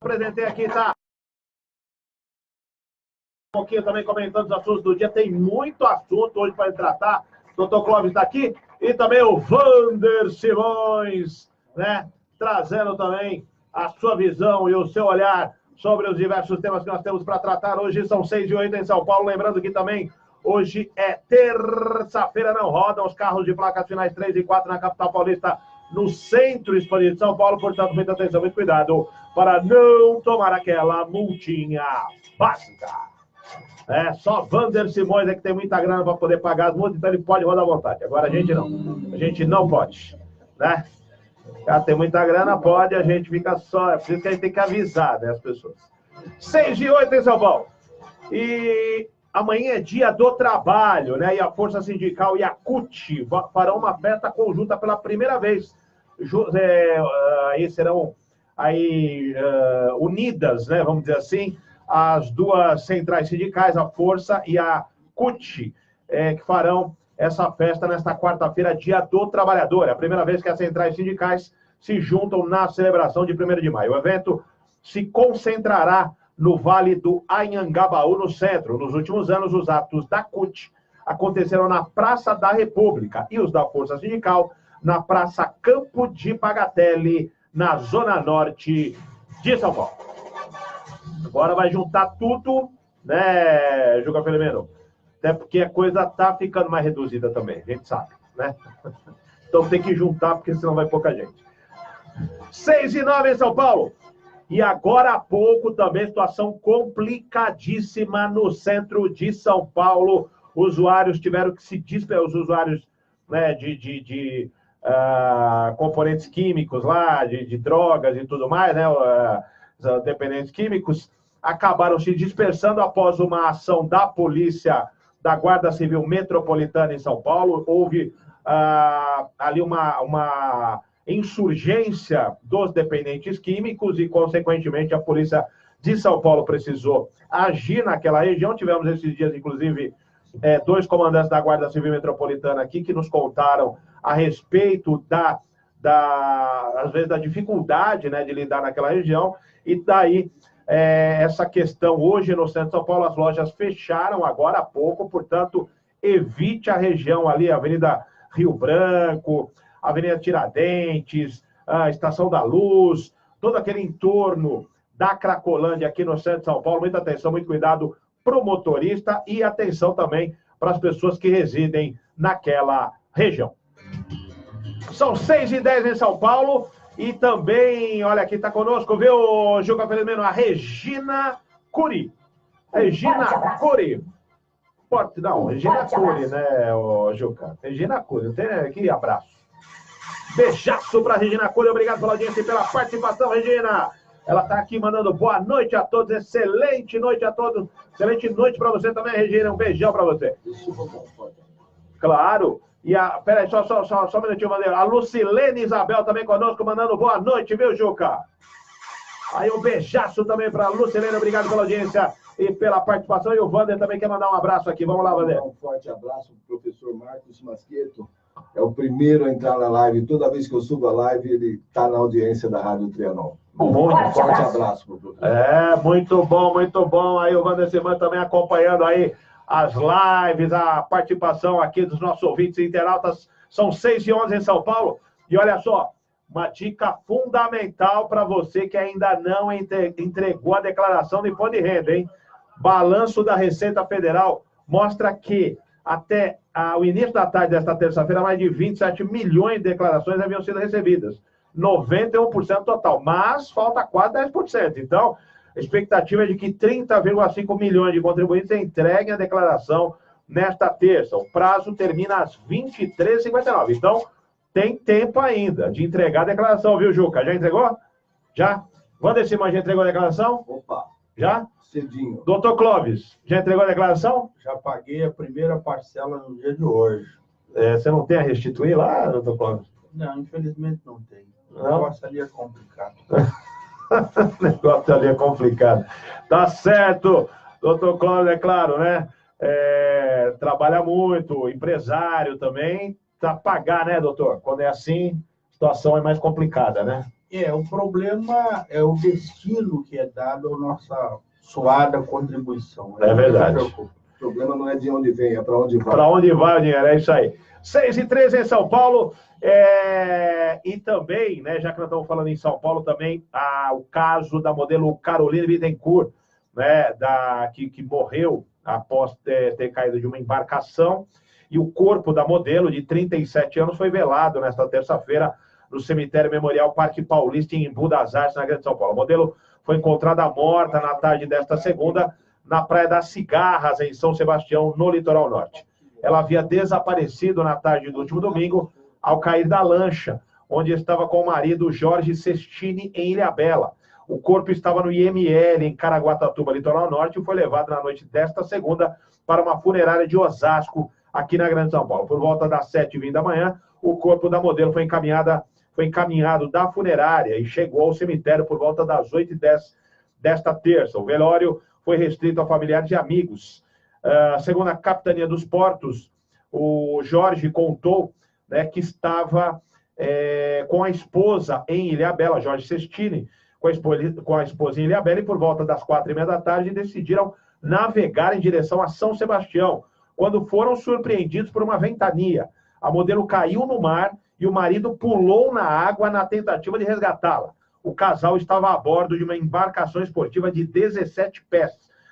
apresentei aqui, tá? Um pouquinho também comentando os assuntos do dia. Tem muito assunto hoje para tratar. O Dr. Clóvis está aqui. E também o Vander Simões, né? Trazendo também a sua visão e o seu olhar sobre os diversos temas que nós temos para tratar. Hoje são 6h08 em São Paulo. Lembrando que também hoje é terça-feira, não rodam os carros de placas finais 3 e 4 na capital paulista, no centro expandido de São Paulo. Portanto, muita atenção, muito cuidado para não tomar aquela multinha básica. É, só Vander Simões é que tem muita grana para poder pagar as multas, então ele pode rodar à vontade. Agora a gente não. A gente não pode, né? Já tem muita grana, pode, a gente fica só. É por isso que a gente tem que avisar, né, as pessoas. 6h08 em São Paulo. E amanhã é dia do trabalho, né? E a Força Sindical e a CUT farão uma festa conjunta pela primeira vez. Aí serão unidas, né? Vamos dizer assim, as duas centrais sindicais, a Força e a CUT, que farão essa festa nesta quarta-feira, dia do trabalhador. É a primeira vez que as centrais sindicais se juntam na celebração de 1º de maio. O evento se concentrará no Vale do Anhangabaú, no centro. Nos últimos anos, os atos da CUT aconteceram na Praça da República e os da Força Sindical na Praça Campo de Pagatelli, na Zona Norte de São Paulo. Agora vai juntar tudo, né, Juca Felimeno? Até porque a coisa tá ficando mais reduzida também, a gente sabe, né? Então tem que juntar, porque senão vai pouca gente. 6h09 em São Paulo. E agora há pouco também situação complicadíssima no centro de São Paulo. Usuários tiveram que se despejar, os usuários, né, de componentes químicos lá, de drogas e tudo mais, né? Os dependentes químicos acabaram se dispersando após uma ação da polícia da Guarda Civil Metropolitana em São Paulo. Houve ali uma insurgência dos dependentes químicos e, consequentemente, a polícia de São Paulo precisou agir naquela região. Tivemos esses dias, inclusive, 2 comandantes da Guarda Civil Metropolitana aqui que nos contaram a respeito às vezes, da dificuldade, né, de lidar naquela região. E daí, essa questão hoje no centro de São Paulo, as lojas fecharam agora há pouco, portanto, evite a região ali, Avenida Rio Branco, Avenida Tiradentes, a Estação da Luz, todo aquele entorno da Cracolândia aqui no centro de São Paulo. Muita atenção, muito cuidado para o motorista e atenção também para as pessoas que residem naquela região. São 6h10 em São Paulo. E também, olha, aqui está conosco, viu, Juca Felimeno, a Regina Cury. Regina Cury. Não, Regina Cury, né, Juca? Regina Cury. Tem aqui, abraço. Beijaço para Regina Cury. Obrigado pela audiência e pela participação, Regina. Ela está aqui mandando boa noite a todos. Excelente noite a todos. Excelente noite para você também, Regina. Um beijão para você. Claro. E peraí, só um minutinho, Bandeira. A Lucilene Isabel também conosco, mandando boa noite, viu, Juca? Aí um beijaço também para a Lucilene, obrigado pela audiência e pela participação. E o Wander também quer mandar um abraço aqui. Vamos lá, Wander. Um forte abraço para o professor Marcos Masqueto. É o primeiro a entrar na live. Toda vez que eu subo a live, ele está na audiência da Rádio Trianon. Um forte abraço para o professor. Muito bom, muito bom. Aí o Wander Simões também acompanhando aí as lives, a participação aqui dos nossos ouvintes e internautas. São 6h11 em São Paulo. E olha só, uma dica fundamental para você que ainda não entregou a declaração de imposto de renda, hein? Balanço da Receita Federal mostra que até o início da tarde desta terça-feira, mais de 27 milhões de declarações haviam sido recebidas. 91% total, mas falta quase 10%. Então, a expectativa é de que 30,5 milhões de contribuintes entreguem a declaração nesta terça. O prazo termina às 23h59. Então, tem tempo ainda de entregar a declaração, viu, Juca? Já entregou? Já? Wander Simões, já entregou a declaração? Opa! Já? Cedinho. Doutor Clóvis, já entregou a declaração? Já paguei a primeira parcela no dia de hoje. Você não tem a restituir lá, doutor Clóvis? Não, infelizmente não tem. O Não? negócio ali é complicado. O negócio ali é complicado. Tá certo, doutor Clóvis, é claro, né? Trabalha muito, empresário também. Tá pagar, né, doutor? Quando é assim, a situação é mais complicada, né? O problema é o destino que é dado à nossa suada contribuição. É verdade. O problema não é de onde vem, é para onde vai. Para onde vai o dinheiro, é isso aí. 6h13 em São Paulo. E também, né, já que nós estamos falando em São Paulo, também o caso da modelo Caroline Bittencourt, né, que morreu após ter caído de uma embarcação. E o corpo da modelo, de 37 anos, foi velado nesta terça-feira no cemitério Memorial Parque Paulista, em Embu das Artes, na Grande São Paulo. A modelo foi encontrada morta na tarde desta segunda, na Praia das Cigarras, em São Sebastião, no litoral norte. Ela havia desaparecido na tarde do último domingo, ao cair da lancha, onde estava com o marido Jorge Sestini, em Ilhabela. O corpo estava no IML, em Caraguatatuba, litoral norte, e foi levado na noite desta segunda para uma funerária de Osasco, aqui na Grande São Paulo. Por volta das 7h20 da manhã, o corpo da modelo foi encaminhado da funerária e chegou ao cemitério por volta das 8h10 desta terça. O velório foi restrito a familiares e amigos. Segundo a Capitania dos Portos, o Jorge contou, né, que estava com a esposa em Ilhabela, Jorge Sestini, com a esposa em Ilhabela, e por volta das 4h30 da tarde decidiram navegar em direção a São Sebastião, quando foram surpreendidos por uma ventania. A modelo caiu no mar e o marido pulou na água na tentativa de resgatá-la. O casal estava a bordo de uma embarcação esportiva de 17 pés.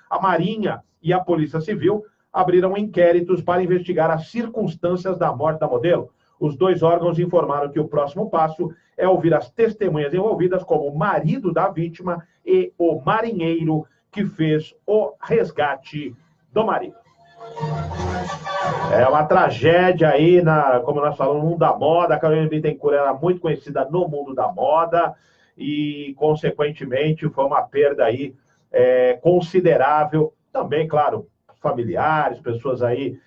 A Marinha e a Polícia Civil abriram inquéritos para investigar as circunstâncias da morte da modelo. Os dois órgãos informaram que o próximo passo é ouvir as testemunhas envolvidas, como o marido da vítima e o marinheiro que fez o resgate do marido. É uma tragédia aí, como nós falamos, no mundo da moda. A Caroline Bittencourt era muito conhecida no mundo da moda e, consequentemente, foi uma perda aí considerável. Também, claro, familiares, pessoas aí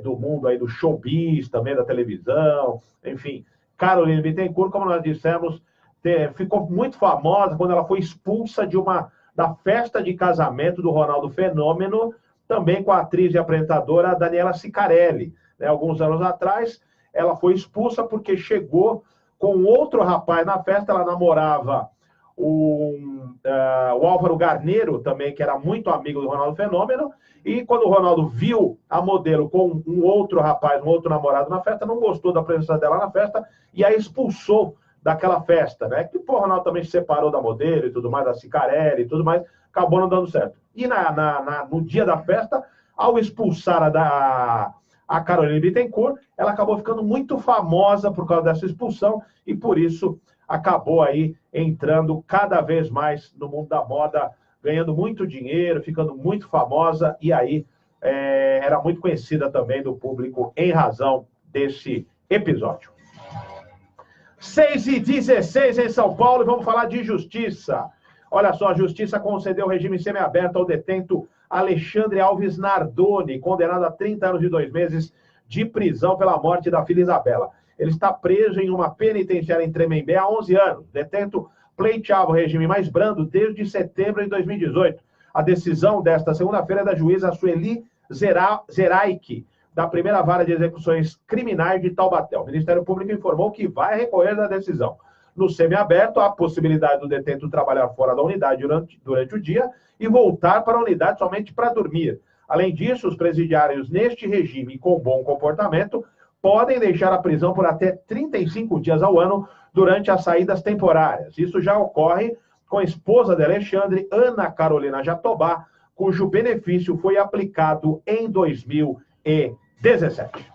do mundo aí do showbiz, também da televisão, enfim. Caroline Bittencourt, como nós dissemos, ficou muito famosa quando ela foi expulsa da festa de casamento do Ronaldo Fenômeno, também com a atriz e apresentadora Daniela Sicarelli. Né? Alguns anos atrás, ela foi expulsa porque chegou com outro rapaz na festa. Ela namorava o Álvaro Garneiro, também, que era muito amigo do Ronaldo Fenômeno, e quando o Ronaldo viu a modelo com um outro rapaz, um outro namorado na festa, não gostou da presença dela na festa e a expulsou daquela festa, né? Que o Ronaldo também se separou da modelo e tudo mais, da Sicarelli e tudo mais, acabou não dando certo. E no dia da festa, ao expulsar a Caroline Bittencourt, ela acabou ficando muito famosa por causa dessa expulsão e por isso acabou aí entrando cada vez mais no mundo da moda, ganhando muito dinheiro, ficando muito famosa, e aí era muito conhecida também do público em razão desse episódio. 6h16 em São Paulo, e vamos falar de justiça. Olha só, a justiça concedeu regime semiaberto ao detento Alexandre Alves Nardoni, condenado a 30 anos e 2 meses de prisão pela morte da filha Isabela. Ele está preso em uma penitenciária em Tremembé há 11 anos. Detento pleiteava o regime mais brando desde setembro de 2018. A decisão desta segunda-feira é da juíza Sueli Zeraik, da primeira vara de execuções criminais de Taubaté. O Ministério Público informou que vai recorrer da decisão. No semiaberto, há a possibilidade do detento trabalhar fora da unidade durante o dia e voltar para a unidade somente para dormir. Além disso, os presidiários neste regime com bom comportamento podem deixar a prisão por até 35 dias ao ano durante as saídas temporárias. Isso já ocorre com a esposa de Alexandre, Ana Carolina Jatobá, cujo benefício foi aplicado em 2017.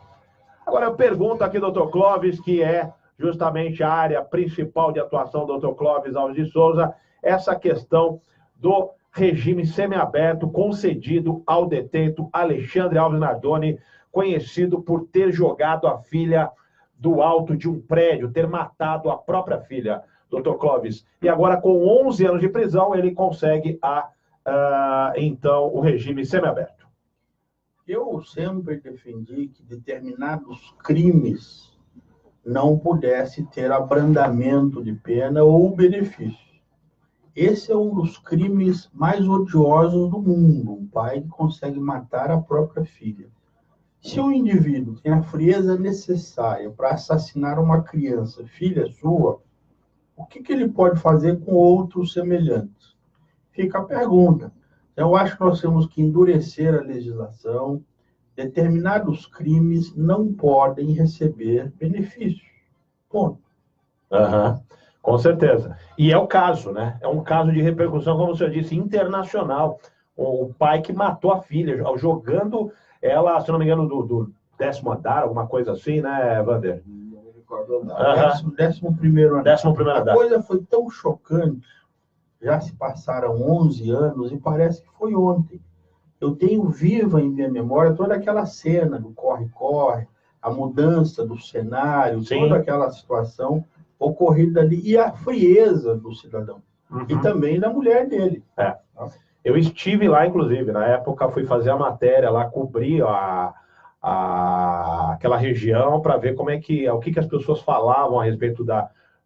Agora eu pergunto aqui, doutor Clóvis, que é justamente a área principal de atuação do Dr. Clóvis Alves de Souza, essa questão do regime semiaberto concedido ao detento Alexandre Alves Nardoni, conhecido por ter jogado a filha do alto de um prédio, ter matado a própria filha, Dr. Clóvis. E agora, com 11 anos de prisão, ele consegue então, o regime semiaberto. Eu sempre defendi que determinados crimes não pudesse ter abrandamento de pena ou benefício. Esse é um dos crimes mais odiosos do mundo, um pai que consegue matar a própria filha. Se um indivíduo tem a frieza necessária para assassinar uma criança, filha sua, o que ele pode fazer com outros semelhantes? Fica a pergunta. Eu acho que nós temos que endurecer a legislação. Determinados crimes não podem receber benefícios. Ponto. Com certeza. E é o caso, né? É um caso de repercussão, como o senhor disse, internacional. O pai que matou a filha, jogando ela, se não me engano, do 10º andar, alguma coisa assim, né, Wander? Não me recordo andar. 11º andar. 11º andar. A coisa foi tão chocante, já se passaram 11 anos e parece que foi ontem. Eu tenho viva em minha memória toda aquela cena do corre-corre, a mudança do cenário, Sim. Toda aquela situação ocorrida ali e a frieza do cidadão. E também da mulher dele. Eu estive lá, inclusive, na época fui fazer a matéria lá, cobrir aquela região para ver como é que, o que as pessoas falavam a respeito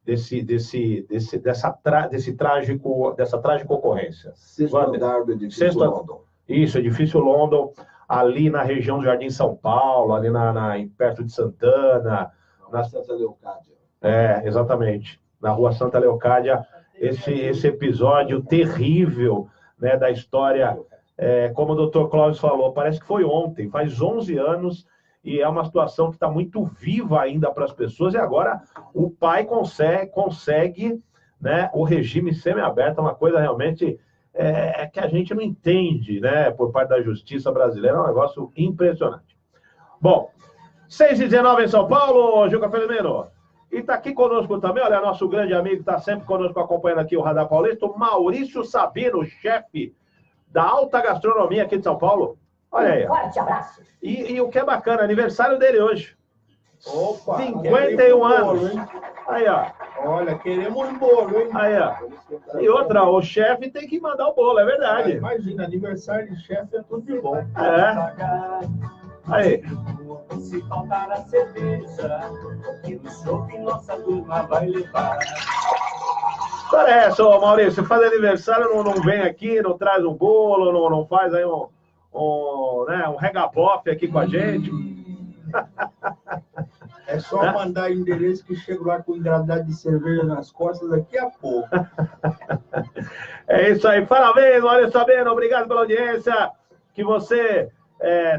dessa trágica ocorrência. Sexto andar do edifício London. Isso, edifício London, ali na região do Jardim São Paulo, ali perto de Santana. Na Santa Leocádia. Exatamente. Na rua Santa Leocádia, esse episódio terrível, né, da história, como o Dr. Clóvis falou, parece que foi ontem, faz 11 anos, e é uma situação que está muito viva ainda para as pessoas, e agora o pai consegue, né, o regime semiaberto, é uma coisa realmente que a gente não entende, né, por parte da justiça brasileira, é um negócio impressionante. Bom, 6h19 em São Paulo, Juca Felimeno. E está aqui conosco também, olha, nosso grande amigo, está sempre conosco acompanhando aqui o Radar Paulista, o Maurício Sabino, chefe da alta gastronomia aqui de São Paulo. Olha aí. Forte abraço. E o que é bacana, aniversário dele hoje. Opa! 51 anos. Hein? Aí, ó. Olha, queremos um bolo, hein? Aí, ó. E outra, o chefe tem que mandar o bolo, é verdade. Imagina, aniversário de chefe é tudo de bom. Aí. Se faltar a cerveja, que no shopping nossa turma vai levar. Parece, ô Maurício, faz aniversário, não vem aqui, não traz um bolo, não faz aí um regabofe aqui com a gente. É só mandar endereço que chego lá com engradado de cerveja nas costas daqui a pouco. É isso aí. Parabéns, Maurício Sabino. Obrigado pela audiência. Que você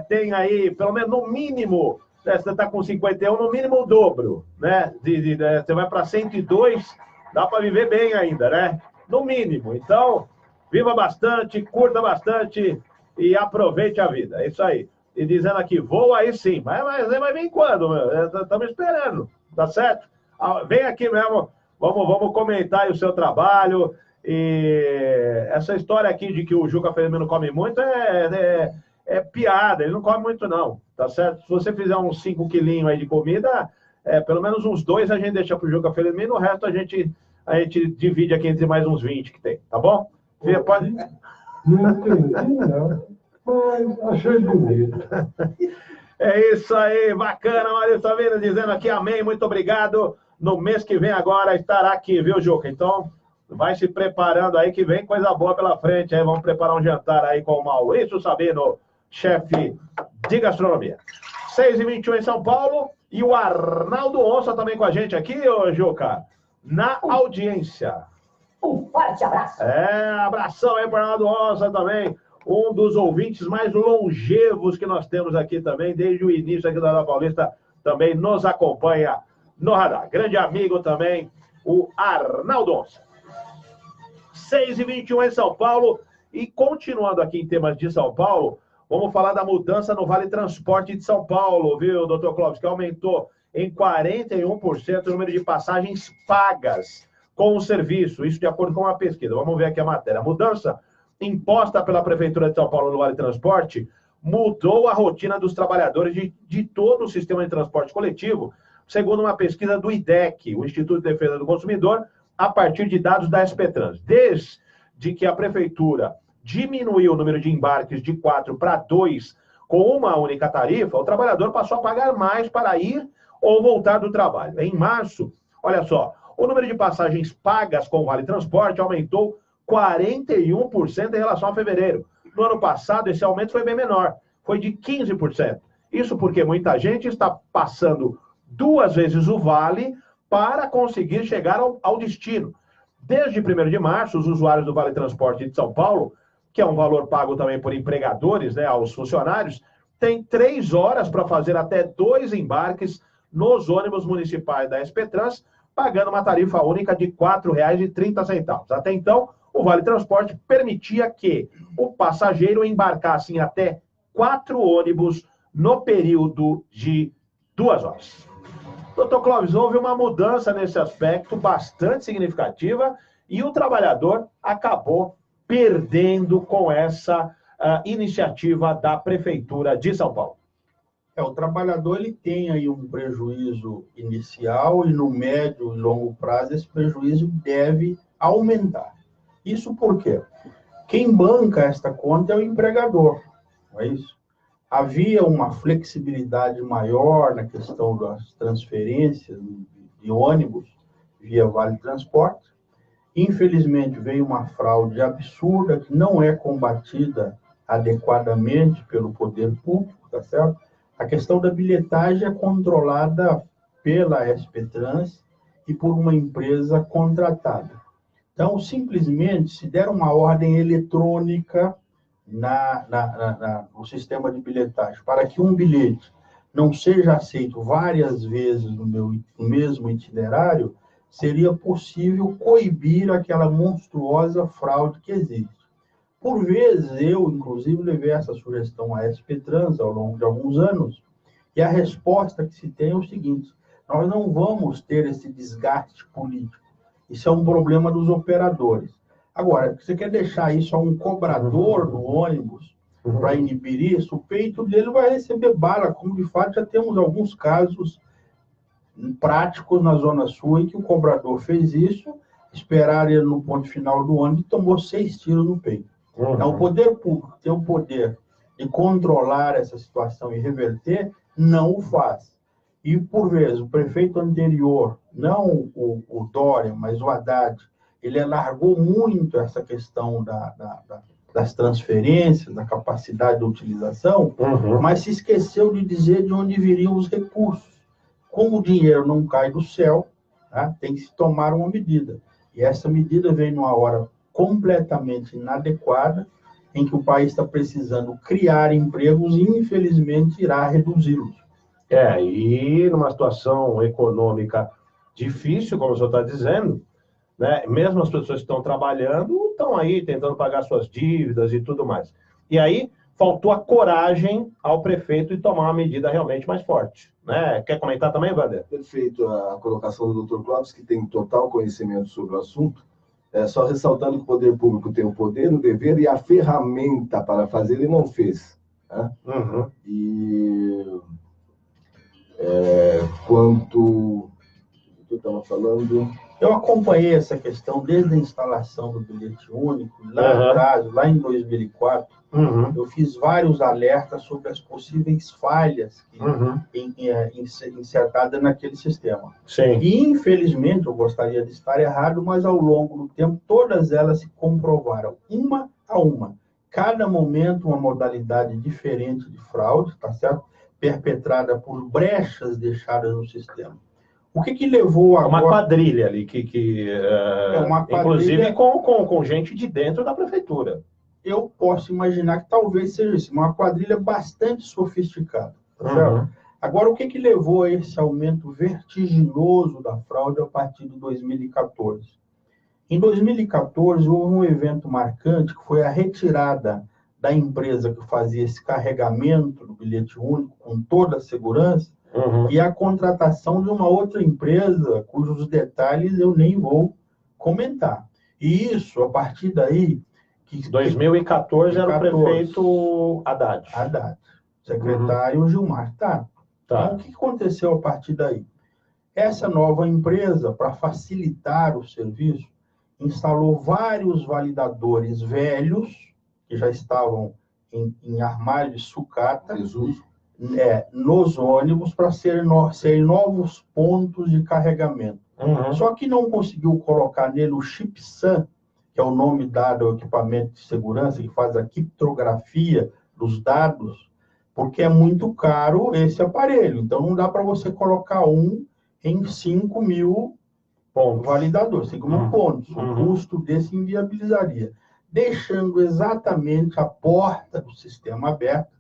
tem aí, pelo menos no mínimo, né, você está com 51, no mínimo o dobro, né? Você vai para 102, dá para viver bem ainda, né? No mínimo. Então, viva bastante, curta bastante e aproveite a vida. É isso aí. E dizendo aqui, vou aí sim. Mas vem quando, meu? Estamos esperando, tá certo? Vem aqui mesmo, vamos comentar aí o seu trabalho. E essa história aqui de que o Juca Felimeno come muito é piada, ele não come muito não, tá certo? Se você fizer uns 5 quilinhos aí de comida, pelo menos uns 2 a gente deixa pro Juca Felimeno, o resto a gente divide aqui entre mais uns 20 que tem, tá bom? Pode... Não entendi, não. Mas achei bonito. É isso aí, bacana, Maurício Sabino dizendo aqui amém, muito obrigado. No mês que vem agora estará aqui, viu, Juca? Então, vai se preparando aí que vem coisa boa pela frente. Aí vamos preparar um jantar aí com o Maurício Sabino, chefe de gastronomia. 6h21 em São Paulo e o Arnaldo Onça também com a gente aqui, ô Juca, na audiência. Um forte abraço. Abração aí para o Arnaldo Onça também. Um dos ouvintes mais longevos que nós temos aqui também, desde o início aqui do Radar Paulista, também nos acompanha no Radar. Grande amigo também, o Arnaldo Onça. 6h21 em São Paulo. E continuando aqui em temas de São Paulo, vamos falar da mudança no Vale Transporte de São Paulo, viu, doutor Clóvis? Que aumentou em 41% o número de passagens pagas com o serviço. Isso de acordo com uma pesquisa. Vamos ver aqui a matéria. A mudança imposta pela Prefeitura de São Paulo no Vale Transporte mudou a rotina dos trabalhadores de todo o sistema de transporte coletivo, segundo uma pesquisa do IDEC, o Instituto de Defesa do Consumidor, a partir de dados da SPTrans. Desde que a Prefeitura diminuiu o número de embarques de 4 para 2 com uma única tarifa, o trabalhador passou a pagar mais para ir ou voltar do trabalho. Em março, olha só, o número de passagens pagas com o Vale Transporte aumentou 41% em relação a fevereiro. No ano passado, esse aumento foi bem menor, foi de 15%. Isso porque muita gente está passando 2 vezes o Vale para conseguir chegar ao destino. Desde 1º de março, os usuários do Vale Transporte de São Paulo, que é um valor pago também por empregadores, né, aos funcionários, têm 3 horas para fazer até 2 embarques nos ônibus municipais da SP Trans, pagando uma tarifa única de R$ 4,30. Até então, o Vale Transporte permitia que o passageiro embarcasse em até 4 ônibus no período de 2 horas. Doutor Clóvis, houve uma mudança nesse aspecto bastante significativa e o trabalhador acabou perdendo com essa iniciativa da Prefeitura de São Paulo. O trabalhador ele tem aí um prejuízo inicial e no médio e longo prazo esse prejuízo deve aumentar. Isso por quê? Quem banca esta conta é o empregador, não é isso? Havia uma flexibilidade maior na questão das transferências de ônibus via Vale Transporte. Infelizmente, veio uma fraude absurda que não é combatida adequadamente pelo poder público, tá certo? A questão da bilhetagem é controlada pela SP Trans e por uma empresa contratada. Então, simplesmente, se der uma ordem eletrônica no sistema de bilhetagem para que um bilhete não seja aceito várias vezes no mesmo itinerário, seria possível coibir aquela monstruosa fraude que existe. Por vezes, eu, inclusive, levei essa sugestão à SP Trans ao longo de alguns anos, e a resposta que se tem é o seguinte: nós não vamos ter esse desgaste político. Isso é um problema dos operadores. Agora, você quer deixar isso a um cobrador do ônibus para inibir isso, o peito dele vai receber bala, como de fato já temos alguns casos práticos na Zona Sul em que o cobrador fez isso, esperaram ele no ponto final do ônibus e tomou 6 tiros no peito. Então, o poder público tem o poder de controlar essa situação e reverter, não o faz. E, por vezes, o prefeito anterior, não o Dória, mas o Haddad, ele alargou muito essa questão das transferências, da capacidade de utilização, mas se esqueceu de dizer de onde viriam os recursos. Como o dinheiro não cai do céu, tá, tem que se tomar uma medida. E essa medida vem numa hora completamente inadequada, em que o país está precisando criar empregos e, infelizmente, irá reduzi-los. E numa situação econômica difícil, como o senhor está dizendo, né, mesmo as pessoas que estão trabalhando, estão aí tentando pagar suas dívidas e tudo mais. E aí, faltou a coragem ao prefeito de tomar uma medida realmente mais forte. Né? Quer comentar também, Wander? Perfeito a colocação do Dr. Clóvis, que tem total conhecimento sobre o assunto. Só ressaltando que o poder público tem o poder, o dever e a ferramenta para fazer, ele não fez. Né? E quanto eu estava falando... Eu acompanhei essa questão desde a instalação do bilhete único, lá atrás, lá em 2004, eu fiz vários alertas sobre as possíveis falhas insertadas naquele sistema. Sim. E, infelizmente, eu gostaria de estar errado, mas ao longo do tempo, todas elas se comprovaram, uma a uma. Cada momento, uma modalidade diferente de fraude, tá certo? Perpetrada por brechas deixadas no sistema. O que levou agora... Uma quadrilha ali, uma quadrilha... inclusive com gente de dentro da prefeitura. Eu posso imaginar que talvez seja isso, uma quadrilha bastante sofisticada. Tá certo? Agora, o que levou a esse aumento vertiginoso da fraude a partir de 2014? Em 2014, houve um evento marcante, que foi a retirada da empresa que fazia esse carregamento do bilhete único com toda a segurança, e a contratação de uma outra empresa, cujos detalhes eu nem vou comentar. E isso, a partir daí... 2014 era o prefeito Haddad. Secretário Gilmar. Tá. Então, o que aconteceu a partir daí? Essa nova empresa, para facilitar o serviço, instalou vários validadores velhos, que já estavam em armário de sucata, nos ônibus, para serem novos pontos de carregamento. Só que não conseguiu colocar nele o chip SAM, que é o nome dado ao equipamento de segurança, que faz a criptografia dos dados, porque é muito caro esse aparelho. Então, não dá para você colocar um em 5 mil validadores, 5 mil pontos. O custo desse inviabilizaria, deixando exatamente a porta do sistema aberta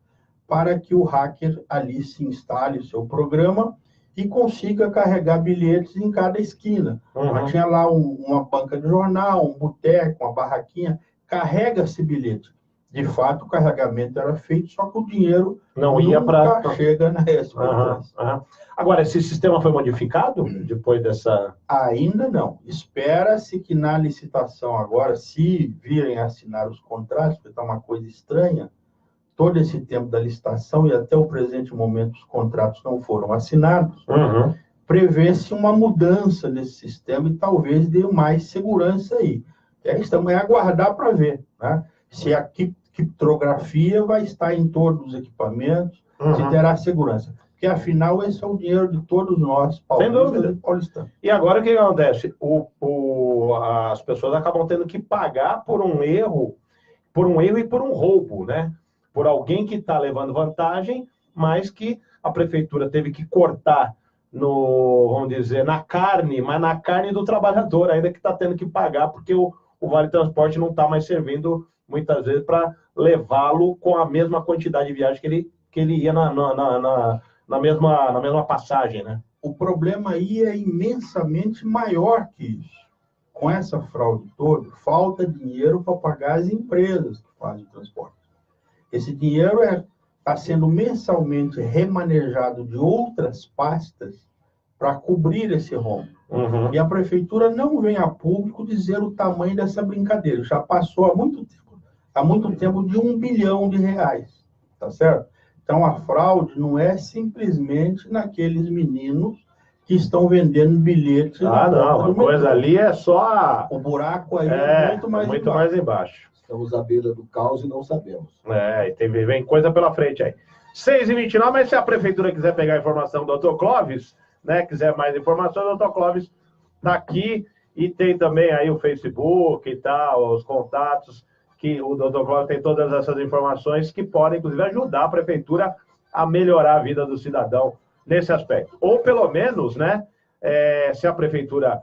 para que o hacker ali se instale o seu programa e consiga carregar bilhetes em cada esquina. Tinha lá uma banca de jornal, um boteco, uma barraquinha, carrega-se bilhete. De fato, o carregamento era feito, só que o dinheiro não ia para... chega na SB2. Agora, esse sistema foi modificado depois dessa... Ainda não. Espera-se que na licitação agora, se virem assinar os contratos, porque está uma coisa estranha, todo esse tempo da licitação e até o presente momento os contratos não foram assinados, prevê-se uma mudança nesse sistema e talvez dê mais segurança aí. Estamos a aguardar para ver, né? Se a criptografia vai estar em todos os equipamentos, se terá segurança. Porque, afinal, esse é o dinheiro de todos nós, paulistas. E agora o que acontece? As pessoas acabam tendo que pagar por um erro e por um roubo, né? Por alguém que está levando vantagem, mas que a prefeitura teve que cortar vamos dizer, na carne, mas na carne do trabalhador, ainda que está tendo que pagar, porque o Vale Transporte não está mais servindo, muitas vezes, para levá-lo com a mesma quantidade de viagem que ele ia na mesma passagem, né? O problema aí é imensamente maior que isso. Com essa fraude toda, falta dinheiro para pagar as empresas que fazem o transporte. Esse dinheiro está sendo mensalmente remanejado de outras pastas para cobrir esse rombo. E a prefeitura não vem a público dizer o tamanho dessa brincadeira. Já passou há muito tempo de R$1 bilhão, tá certo? Então, a fraude não é simplesmente naqueles meninos que estão vendendo bilhetes. Não, a coisa ali é só... O buraco aí é muito mais embaixo. Estamos à beira do caos e não sabemos. Vem coisa pela frente aí. 6h29, mas se a prefeitura quiser pegar a informação do Dr. Clóvis, né, quiser mais informações, o Dr. Clóvis está aqui e tem também aí o Facebook e tal, os contatos, que o Dr. Clóvis tem todas essas informações que podem, inclusive, ajudar a prefeitura a melhorar a vida do cidadão nesse aspecto. Ou, pelo menos, né, se a prefeitura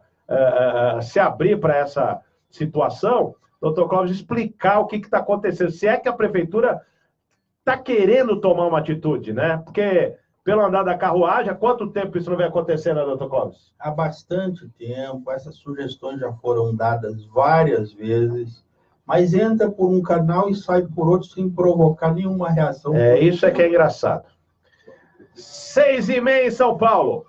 se abrir para essa situação, Dr. Clóvis explicar o que está acontecendo. Se é que a prefeitura está querendo tomar uma atitude, né? Porque, pelo andar da carruagem, há quanto tempo isso não vem acontecendo, Dr. Clóvis? Há bastante tempo. Essas sugestões já foram dadas várias vezes, mas entra por um canal e sai por outro sem provocar nenhuma reação. Isso é que é engraçado. 6h30 em São Paulo.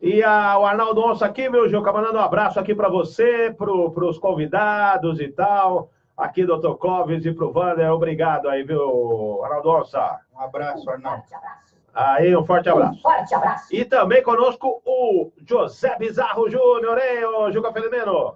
E o Arnaldo Onça aqui, meu Juca, mandando um abraço aqui para você, para os convidados e tal. Aqui, Dr. Clóvis e para o Wander. Obrigado aí, viu, Arnaldo Onça? Um abraço, Arnaldo. Aí, um forte abraço. Forte abraço. E também conosco o José Bizarro Júnior, hein, ô Juca Felimeno?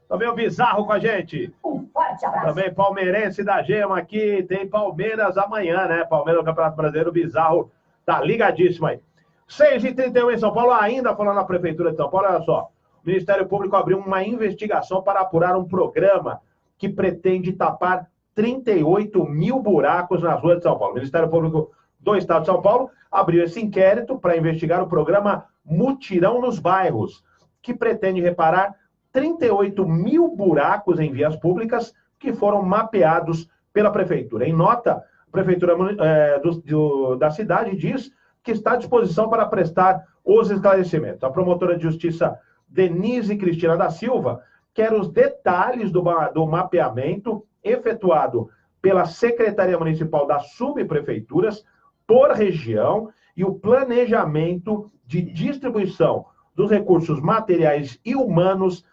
Também o Bizarro com a gente. Um forte abraço. Também palmeirense da Gema aqui. Tem Palmeiras amanhã, né? Palmeiras no Campeonato Brasileiro, o Bizarro tá ligadíssimo aí. 6h31 em São Paulo, ainda falando na Prefeitura de São Paulo, olha só. O Ministério Público abriu uma investigação para apurar um programa que pretende tapar 38 mil buracos nas ruas de São Paulo. O Ministério Público do Estado de São Paulo abriu esse inquérito para investigar o programa Mutirão nos Bairros, que pretende reparar 38 mil buracos em vias públicas que foram mapeados pela Prefeitura. Em nota, a Prefeitura da cidade diz que está à disposição para prestar os esclarecimentos. A promotora de justiça Denise Cristina da Silva quer os detalhes do mapeamento efetuado pela Secretaria Municipal das Subprefeituras por região e o planejamento de distribuição dos recursos materiais e humanos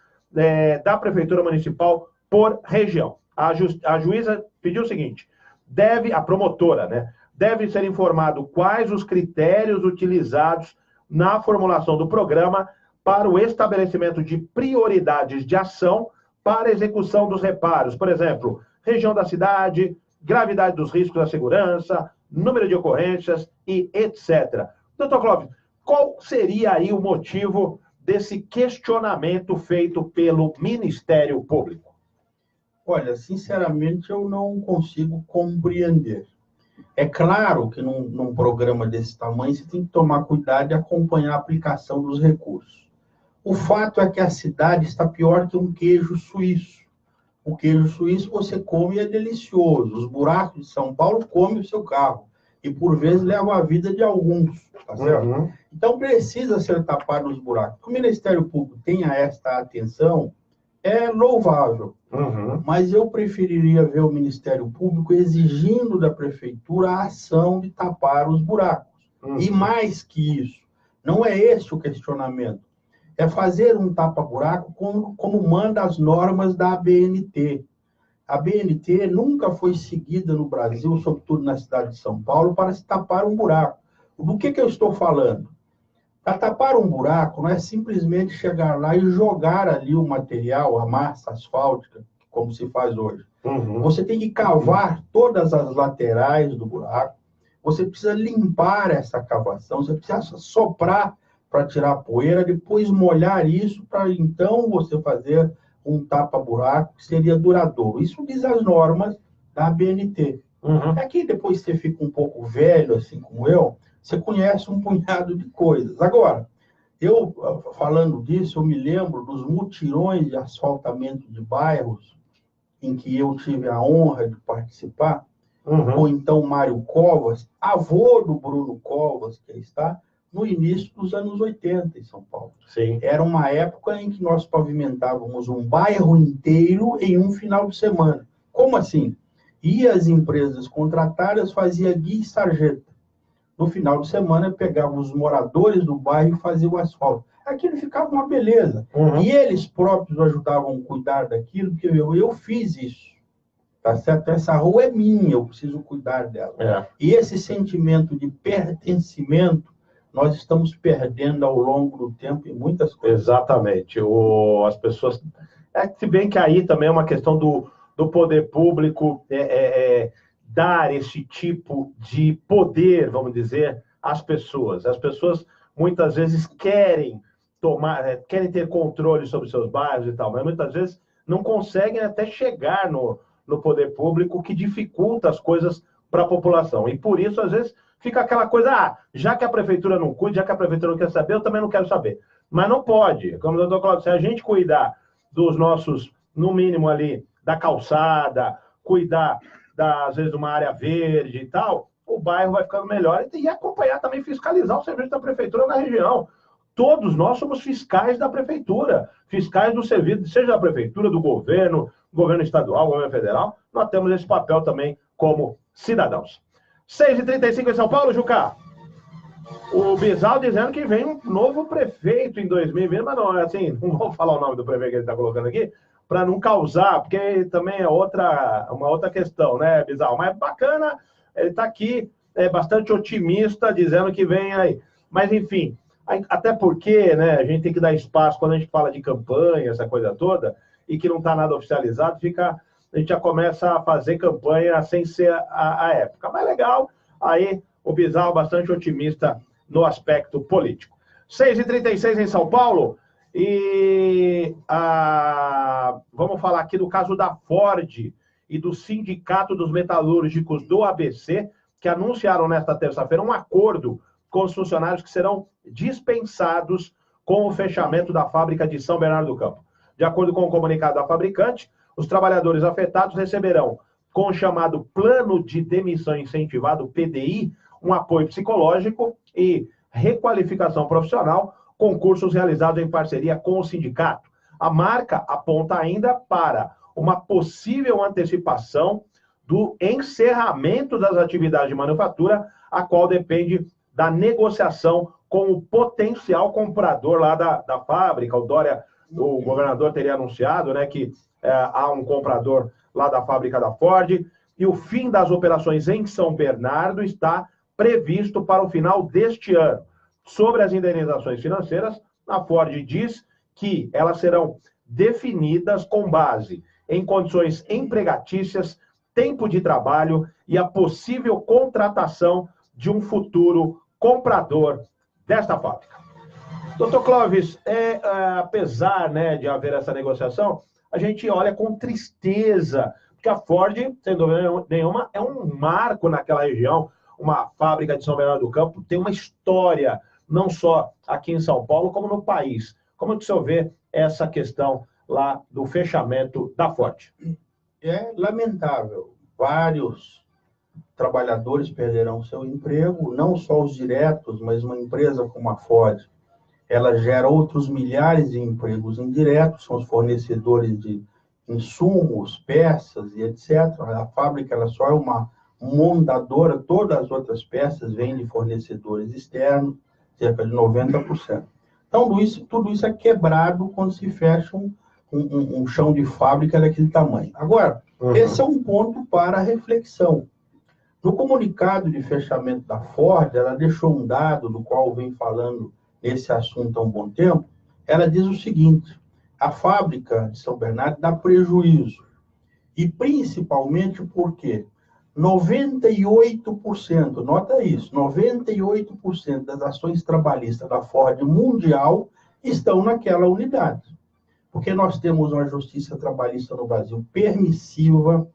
da Prefeitura Municipal por região. A juíza pediu o seguinte, a promotora, né, deve ser informado quais os critérios utilizados na formulação do programa para o estabelecimento de prioridades de ação para a execução dos reparos. Por exemplo, região da cidade, gravidade dos riscos da segurança, número de ocorrências e etc. Doutor Clóvis, qual seria aí o motivo desse questionamento feito pelo Ministério Público? Olha, sinceramente, eu não consigo compreender. É claro que num programa desse tamanho você tem que tomar cuidado e acompanhar a aplicação dos recursos. O fato é que a cidade está pior que um queijo suíço. O queijo suíço você come e é delicioso. Os buracos de São Paulo comem o seu carro. E, por vezes, levam a vida de alguns. Tá certo? Uhum. Então, precisa ser tapado os buracos. Que o Ministério Público tenha esta atenção é louvável. Uhum. Mas eu preferiria ver o Ministério Público exigindo da Prefeitura a ação de tapar os buracos. Uhum. E mais que isso, não é esse o questionamento. É fazer um tapa-buraco como manda as normas da ABNT. A ABNT nunca foi seguida no Brasil, sobretudo na cidade de São Paulo, para se tapar um buraco. Do que eu estou falando? Para tapar um buraco não é simplesmente chegar lá e jogar ali o material, a massa asfáltica, como se faz hoje. Uhum. Você tem que cavar todas as laterais do buraco, você precisa limpar essa cavação, você precisa soprar para tirar a poeira, depois molhar isso para então você fazer um tapa-buraco que seria duradouro. Isso diz as normas da ABNT. Uhum. Aqui, depois que você fica um pouco velho, assim como eu, você conhece um punhado de coisas. Agora, eu, falando disso, eu me lembro dos mutirões de asfaltamento de bairros em que eu tive a honra de participar, Uhum. ou então Mário Covas, avô do Bruno Covas, que está no início dos anos 80 em São Paulo. Sim. Era uma época em que nós pavimentávamos um bairro inteiro em um final de semana. Como assim? E as empresas contratadas faziam guia e sarjeta. No final de semana, pegavam os moradores do bairro e faziam o asfalto. Aquilo ficava uma beleza. Uhum. E eles próprios ajudavam a cuidar daquilo, porque eu fiz isso. Tá certo? Essa rua é minha, eu preciso cuidar dela. É. E esse sentimento de pertencimento nós estamos perdendo ao longo do tempo em muitas coisas. Exatamente. As pessoas... se bem que aí também é uma questão do poder público dar esse tipo de poder, vamos dizer, às pessoas. As pessoas muitas vezes querem ter controle sobre seus bairros e tal, mas muitas vezes não conseguem até chegar no poder público, que dificulta as coisas para a população. E por isso, às vezes, fica aquela coisa, já que a prefeitura não cuida, já que a prefeitura não quer saber, eu também não quero saber. Mas não pode. Como o doutor Cláudio, se a gente cuidar dos nossos, no mínimo ali, da calçada, cuidar, às vezes, de uma área verde e tal, o bairro vai ficando melhor. E acompanhar também, fiscalizar o serviço da prefeitura na região. Todos nós somos fiscais da prefeitura, fiscais do serviço, seja da prefeitura, do governo estadual, governo federal, nós temos esse papel também como cidadãos. 6h35 em São Paulo, Jucá. O Bizal dizendo que vem um novo prefeito em 2020, mas não, assim, não vou falar o nome do prefeito que ele está colocando aqui, para não causar, porque também é uma outra questão, né, Bizal? Mas bacana, ele está aqui, bastante otimista, dizendo que vem aí. Mas, enfim, até porque, né, a gente tem que dar espaço quando a gente fala de campanha, essa coisa toda, e que não está nada oficializado, a gente já começa a fazer campanha sem ser a época. Mas legal, aí o Bizarro bastante otimista no aspecto político. 6h36 em São Paulo, e vamos falar aqui do caso da Ford e do Sindicato dos Metalúrgicos do ABC, que anunciaram nesta terça-feira um acordo com os funcionários que serão dispensados com o fechamento da fábrica de São Bernardo do Campo. De acordo com o comunicado da fabricante, os trabalhadores afetados receberão, com o chamado Plano de Demissão Incentivado, PDI, um apoio psicológico e requalificação profissional, com cursos realizados em parceria com o sindicato. A marca aponta ainda para uma possível antecipação do encerramento das atividades de manufatura, a qual depende da negociação com o potencial comprador lá da fábrica. O Dória, o governador, teria anunciado, né, que há um comprador lá da fábrica da Ford, e o fim das operações em São Bernardo está previsto para o final deste ano. Sobre as indenizações financeiras, a Ford diz que elas serão definidas com base em condições empregatícias, tempo de trabalho e a possível contratação de um futuro comprador desta fábrica. Doutor Clóvis, apesar, né, de haver essa negociação, a gente olha com tristeza Porque a Ford, sem dúvida nenhuma, é um marco naquela região. Uma fábrica de São Bernardo do Campo tem uma história, não só aqui em São Paulo, como no país. Como é que o senhor vê essa questão lá do fechamento da Ford? É lamentável. Vários trabalhadores perderão seu emprego, não só os diretos, mas uma empresa como a Ford, ela gera outros milhares de empregos indiretos, são os fornecedores de insumos, peças e etc. A fábrica ela só é uma montadora, todas as outras peças vêm de fornecedores externos, cerca de 90%. Então, tudo isso é quebrado quando se fecha um chão de fábrica daquele tamanho. Agora, esse é um ponto para reflexão. No comunicado de fechamento da Ford, ela deixou um dado do qual vem falando nesse assunto há um bom tempo. Ela diz o seguinte: a fábrica de São Bernardo dá prejuízo. E principalmente porque 98%, nota isso, 98% das ações trabalhistas da Ford mundial estão naquela unidade. Porque nós temos uma justiça trabalhista no Brasil permissiva,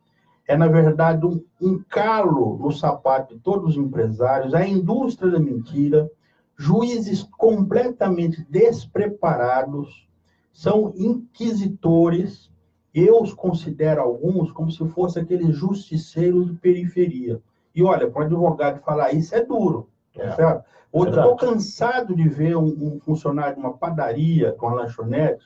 é, na verdade, um calo no sapato de todos os empresários, a indústria da mentira, juízes completamente despreparados, são inquisitores. Eu os considero alguns como se fossem aqueles justiceiros de periferia. E olha, para um advogado falar isso é duro, certo? Estou cansado de ver um funcionário de uma padaria, de uma lanchonete,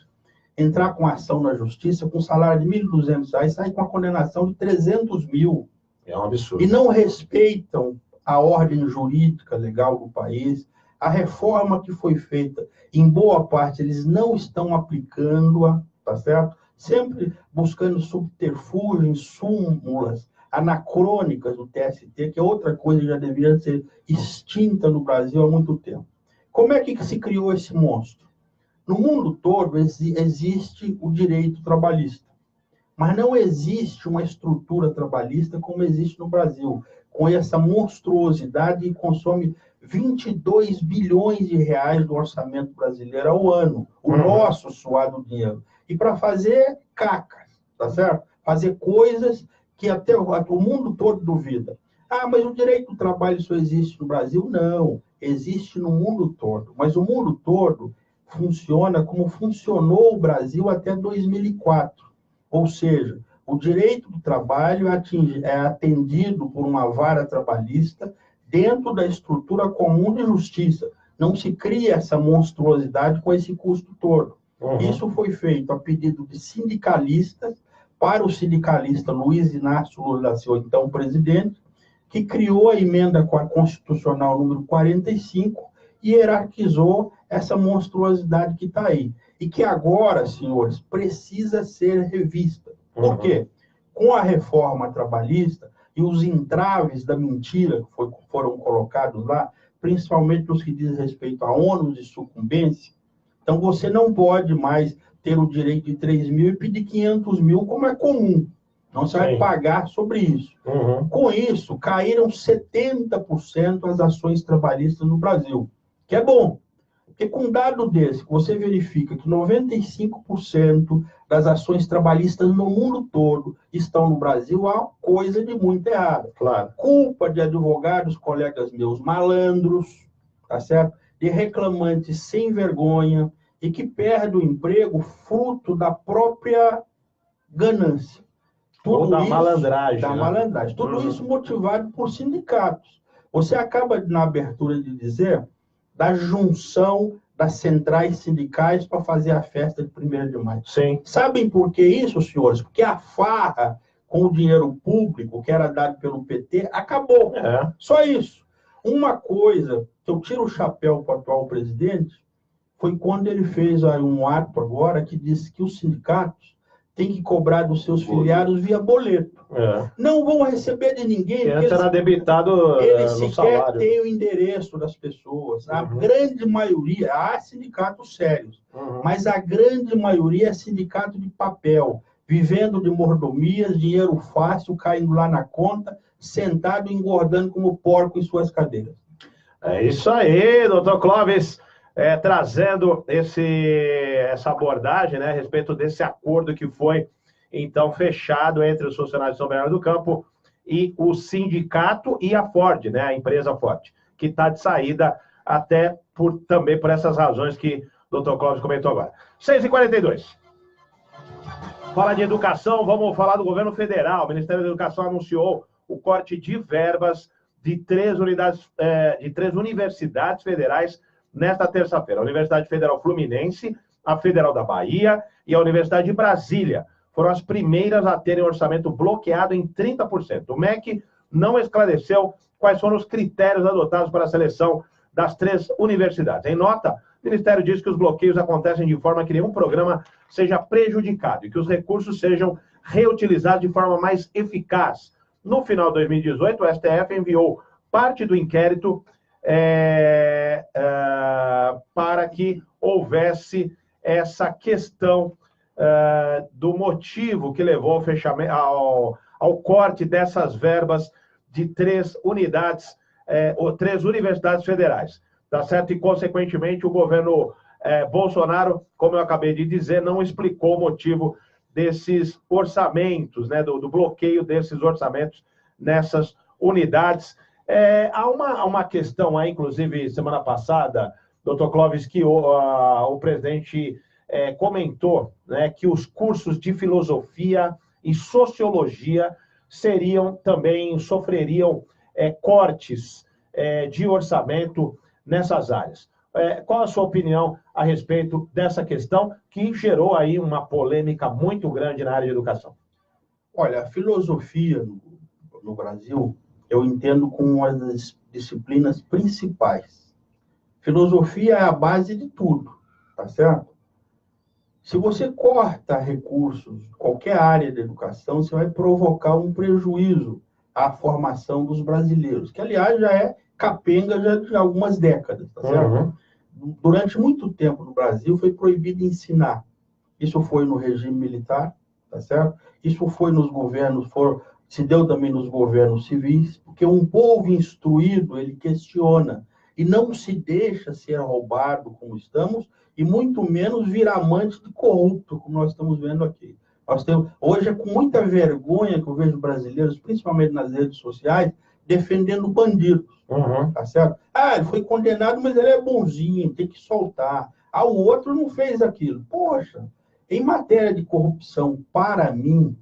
entrar com ação na justiça com um salário de R$ 1.200 e sair com a condenação de 300 mil. É um absurdo. E não respeitam a ordem jurídica legal do país. A reforma que foi feita, em boa parte, eles não estão aplicando-a, tá certo? Sempre buscando subterfúgios, súmulas anacrônicas do TST, que é outra coisa que já deveria ser extinta no Brasil há muito tempo. Como é que se criou esse monstro? No mundo todo existe o direito trabalhista, mas não existe uma estrutura trabalhista como existe no Brasil, com essa monstruosidade que consome 22 bilhões de reais do orçamento brasileiro ao ano, o nosso suado dinheiro. E para fazer cacas, tá certo? Fazer coisas que até o mundo todo duvida. Ah, mas o direito do trabalho só existe no Brasil? Não, existe no mundo todo. Mas o mundo todo funciona como funcionou o Brasil até 2004. Ou seja, o direito do trabalho é atendido por uma vara trabalhista dentro da estrutura comum de justiça. Não se cria essa monstruosidade com esse custo todo. Isso foi feito a pedido de sindicalistas, para o sindicalista Luiz Inácio Lula da Silva, então presidente, que criou a emenda constitucional número 45 e hierarquizou essa monstruosidade que está aí. E que agora, senhores, precisa ser revista. Por quê? Com a reforma trabalhista e os entraves da mentira que foram colocados lá, principalmente os que dizem respeito a ônus de sucumbência, então você não pode mais ter o direito de 3 mil e pedir 500 mil, como é comum. Não se vai pagar sobre isso. Com isso, caíram 70% as ações trabalhistas no Brasil, que é bom. Porque com um dado desse, você verifica que 95% das ações trabalhistas no mundo todo estão no Brasil, há coisa de muito errada. Claro. Culpa de advogados, colegas meus, malandros, tá certo? De reclamantes sem vergonha e que perdem o emprego fruto da própria ganância. Ou da malandragem. Da malandragem. Tudo isso motivado por sindicatos. Você acaba, na abertura, de dizer da junção das centrais sindicais para fazer a festa de 1º de maio. Sim. Sabem por que isso, senhores? Porque a farra com o dinheiro público que era dado pelo PT acabou. Só isso. Uma coisa que eu tiro o chapéu para o atual presidente foi quando ele fez um ato agora que disse que os sindicatos têm que cobrar dos seus filiados via boleto. Não vão receber de ninguém. Porque antes era debitado eles no sequer salário. têm o endereço das pessoas. A grande maioria, há sindicatos sérios, mas a grande maioria é sindicato de papel, vivendo de mordomias, dinheiro fácil, caindo lá na conta, sentado e engordando como porco em suas cadeiras. É isso aí, doutor Clóvis, trazendo essa abordagem, né, a respeito desse acordo que foi então, fechado entre os funcionários de São Bernardo do Campo e o sindicato e a Ford, né, a empresa Ford, que está de saída até também por essas razões que o Dr. Clóvis comentou agora. 6h42. Fala de educação, vamos falar do governo federal. O Ministério da Educação anunciou o corte de verbas de 3 universidades federais nesta terça-feira. A Universidade Federal Fluminense, a Federal da Bahia e a Universidade de Brasília foram as primeiras a terem orçamento bloqueado em 30%. O MEC não esclareceu quais foram os critérios adotados para a seleção das 3 universidades. Em nota, o Ministério diz que os bloqueios acontecem de forma que nenhum programa seja prejudicado e que os recursos sejam reutilizados de forma mais eficaz. No final de 2018, o STF enviou parte do inquérito para que houvesse essa questão do motivo que levou ao fechamento, ao corte dessas verbas de 3 unidades, ou 3 universidades federais. Tá certo? E, consequentemente, o governo Bolsonaro, como eu acabei de dizer, não explicou o motivo desses orçamentos, né, do bloqueio desses orçamentos nessas unidades. Há uma questão aí, inclusive, semana passada, doutor Clóvis, que o presidente comentou, né, que os cursos de filosofia e sociologia sofreriam cortes de orçamento nessas áreas. Qual a sua opinião a respeito dessa questão que gerou aí uma polêmica muito grande na área de educação? Olha, a filosofia no Brasil, eu entendo como uma das disciplinas principais. Filosofia é a base de tudo, tá certo? Se você corta recursos de qualquer área da educação, você vai provocar um prejuízo à formação dos brasileiros, que, aliás, já é capenga já de algumas décadas, tá certo? Uhum. Durante muito tempo no Brasil foi proibido ensinar. Isso foi no regime militar, tá certo? Isso foi nos governos, se deu também nos governos civis, porque um povo instruído, ele questiona e não se deixa ser roubado como estamos, e muito menos virar amante de corrupto, como nós estamos vendo aqui. Hoje é com muita vergonha que eu vejo brasileiros, principalmente nas redes sociais, defendendo bandidos, tá certo? Ele foi condenado, mas ele é bonzinho, tem que soltar. O outro não fez aquilo. Poxa, em matéria de corrupção, para mim,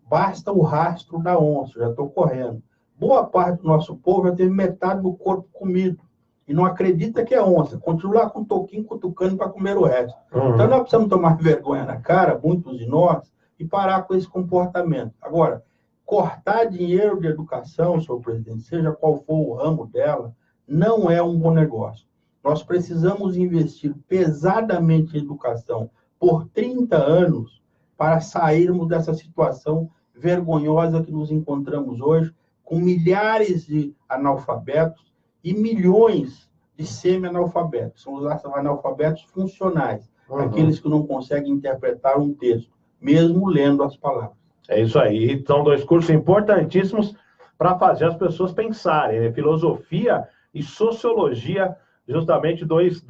basta o rastro da onça, já estou correndo. Boa parte do nosso povo já teve metade do corpo comido. E não acredita que é onça. Continua lá com o toquinho cutucando para comer o resto. Então, nós precisamos tomar vergonha na cara, muitos de nós, e parar com esse comportamento. Agora, cortar dinheiro de educação, senhor presidente, seja qual for o ramo dela, não é um bom negócio. Nós precisamos investir pesadamente em educação por 30 anos para sairmos dessa situação vergonhosa que nos encontramos hoje, com milhares de analfabetos e milhões de semi-analfabetos. São os analfabetos funcionais, aqueles que não conseguem interpretar um texto, mesmo lendo as palavras. É isso aí. São 2 cursos importantíssimos para fazer as pessoas pensarem, né? Filosofia e sociologia, justamente duas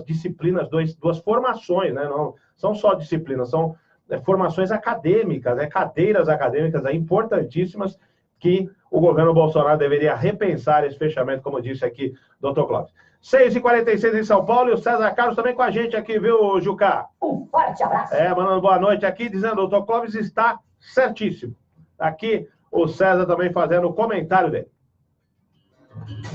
disciplinas, duas formações, né? Não são só disciplinas, são formações acadêmicas, cadeiras acadêmicas importantíssimas que o governo Bolsonaro deveria repensar esse fechamento, como disse aqui o Dr. Clóvis. 6h46 em São Paulo, e o César Carlos também com a gente aqui, viu, Jucá? Um forte abraço. Mandando boa noite aqui, dizendo, o Dr. Clóvis está certíssimo. Aqui, o César também fazendo o comentário dele.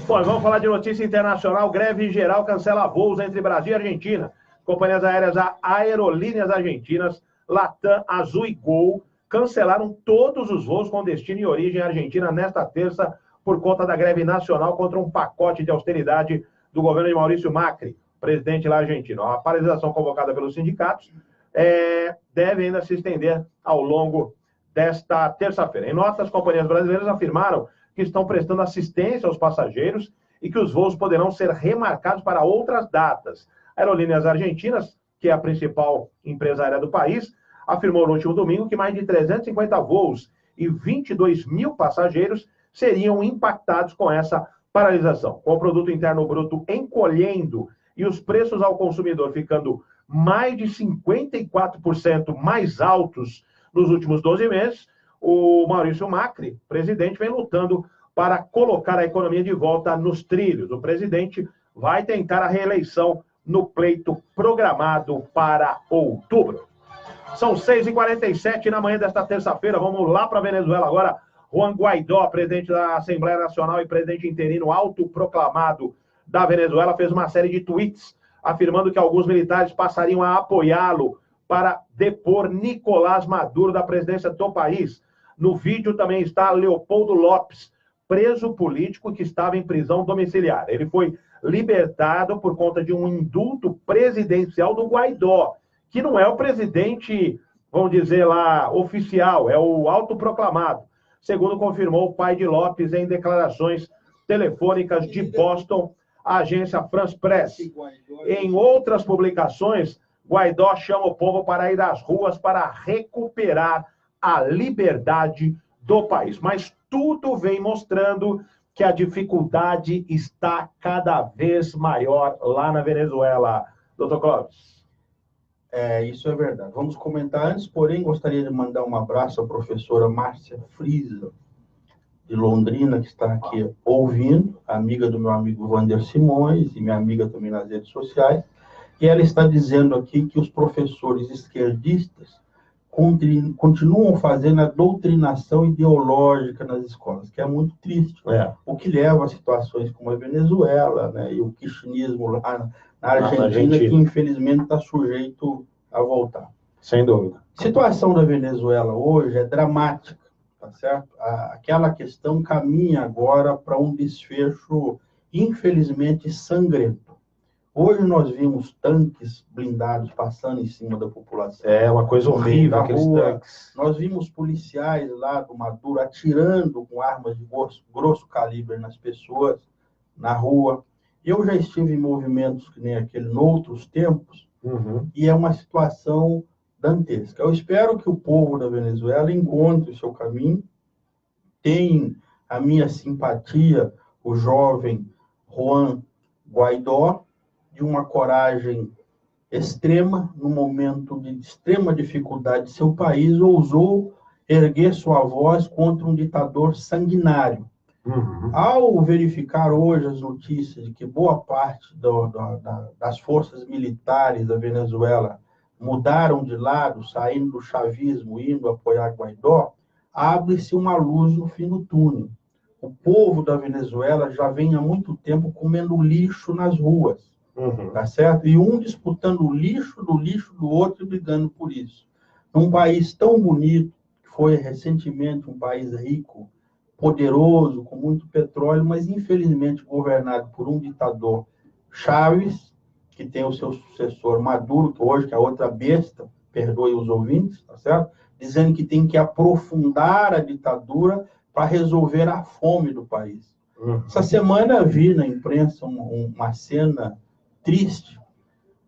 Bom, vamos falar de notícia internacional. Greve geral cancela voos entre Brasil e Argentina. Companhias aéreas Aerolíneas Argentinas, Latam, Azul e Gol cancelaram todos os voos com destino e origem argentina nesta terça por conta da greve nacional contra um pacote de austeridade do governo de Maurício Macri, presidente lá argentino. A paralisação convocada pelos sindicatos deve ainda se estender ao longo desta terça-feira. Em nota, as companhias brasileiras afirmaram que estão prestando assistência aos passageiros e que os voos poderão ser remarcados para outras datas. Aerolíneas Argentinas, que é a principal empresa aérea do país, afirmou no último domingo que mais de 350 voos e 22 mil passageiros seriam impactados com essa paralisação. Com o produto interno bruto encolhendo e os preços ao consumidor ficando mais de 54% mais altos nos últimos 12 meses, o Maurício Macri, presidente, vem lutando para colocar a economia de volta nos trilhos. O presidente vai tentar a reeleição no pleito programado para outubro. São 6h47 na manhã desta terça-feira. Vamos lá para a Venezuela agora. Juan Guaidó, presidente da Assembleia Nacional e presidente interino autoproclamado da Venezuela, fez uma série de tweets afirmando que alguns militares passariam a apoiá-lo para depor Nicolás Maduro da presidência do país. No vídeo também está Leopoldo Lopes, preso político que estava em prisão domiciliar. Ele foi libertado por conta de um indulto presidencial do Guaidó, que não é o presidente, vamos dizer lá, oficial, é o autoproclamado, segundo confirmou o pai de Lopes em declarações telefônicas de Boston, a agência France Press. Em outras publicações, Guaidó chama o povo para ir às ruas para recuperar a liberdade do país. Mas tudo vem mostrando que a dificuldade está cada vez maior lá na Venezuela. Doutor Clóvis. Isso é verdade. Vamos comentar antes, porém, gostaria de mandar um abraço à professora Márcia Frisa, de Londrina, que está aqui ouvindo, amiga do meu amigo Wander Simões, e minha amiga também nas redes sociais, e ela está dizendo aqui que os professores esquerdistas continuam fazendo a doutrinação ideológica nas escolas, que é muito triste, o que leva a situações como a Venezuela, né, e o kirchnerismo lá na Argentina, que infelizmente está sujeito a voltar. Sem dúvida. A situação da Venezuela hoje é dramática, tá certo? Aquela questão caminha agora para um desfecho, infelizmente, sangrento. Hoje nós vimos tanques blindados passando em cima da população. É uma coisa horrível, aqueles tanques. Nós vimos policiais lá do Maduro atirando com armas de grosso calibre nas pessoas, na rua. Eu já estive em movimentos que nem aquele, em outros tempos, e é uma situação dantesca. Eu espero que o povo da Venezuela encontre o seu caminho. Tem a minha simpatia, o jovem Juan Guaidó, de uma coragem extrema, no momento de extrema dificuldade de seu país, ousou erguer sua voz contra um ditador sanguinário. Ao verificar hoje as notícias de que boa parte das forças militares da Venezuela mudaram de lado, saindo do chavismo, indo apoiar Guaidó, abre-se uma luz no fim do túnel. O povo da Venezuela já vem há muito tempo comendo lixo nas ruas, tá certo? E um disputando o lixo do outro e brigando por isso. Num país tão bonito, que foi recentemente um país rico, poderoso, com muito petróleo, mas infelizmente governado por um ditador, Chávez, que tem o seu sucessor Maduro, que hoje que é outra besta, perdoe os ouvintes, tá certo? Dizendo que tem que aprofundar a ditadura para resolver a fome do país. Essa semana vi na imprensa uma cena triste.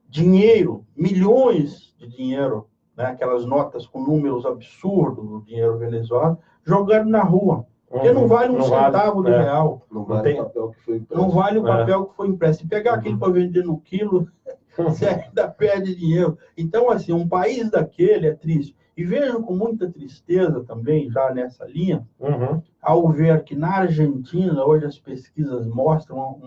Dinheiro, milhões de dinheiro, né? Aquelas notas com números absurdos do dinheiro venezuelano, jogando na rua. Porque não vale um centavo de real. Não vale o papel que foi impresso. Não vale o papel que foi impresso. Se pegar aquilo para vender no quilo, você ainda perde dinheiro. Então, assim, um país daquele é triste. E vejo com muita tristeza também, já nessa linha, ao ver que na Argentina, hoje as pesquisas mostram